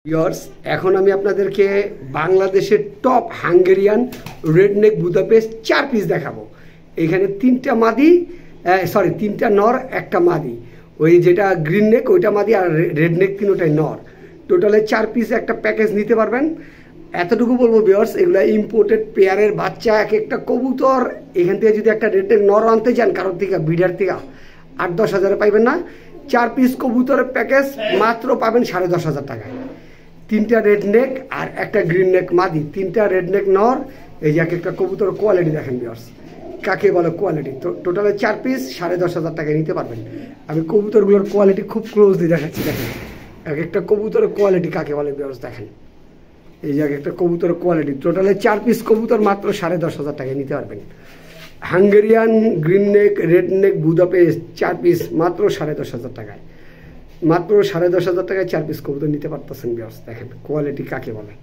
Viewers, এখন আমি আপনাদেরকে বাংলাদেশের top Hungarian redneck Budapest 4 piece দেখাবো। এখানে 3টা মাদি, তিনটা নর, একটা মাদি। ওই যেটা গ্রিন নেক ওইটা মাদি, আর রেডনেক তিনটাই নর। টোটালে 4 পিস একটা প্যাকেজ নিতে পারবেন। এতটুকু বলবো ভিউয়ার্স, এগুলো ইম্পোর্টেড পেয়ারের বাচ্চা। এক একটা কবুতর এখান থেকে যদি একটা রেডনেক নর আনতে চান কারোর থেকে, বিডার থেকে 8-10 হাজারে পাইবেন না। 4 পিস কবুতরের প্যাকেজ মাত্র পাবেন 10,500 টাকায়। 3টা রেডনেক আর একটা গ্রিন নেক মাদি, 3টা রেডনেক নর। এই যে একটা কবুতর কোয়ালিটি দেখেন ভিউয়ার্স, কাকে বলে কোয়ালিটি। তো টোটালে 4 পিস 10,500 টাকায় নিতে পারবেন। আমি কবুতরগুলোর কোয়ালিটি খুব ক্লোজলি দেখাচ্ছি। দেখেন এক একটা কবুতরের কোয়ালিটি কাকে বলে ভিউয়ার্স দেখেন। এই যে একটা কবুতরের কোয়ালিটি। টোটালে 4 পিস কবুতর মাত্র 10,500 টাকায় নিতে পারবেন। হাঙ্গেরিয়ান গ্রিন নেক রেডনেক বুদাপেস্ট 4 পিস মাত্র 10,500 টাকায়। মাত্র 10,500 টাকায় 4 পিস কবুতর নিতে পারতেছেন ভিউয়ার্স। দেখেন কোয়ালিটি কাকে বলে।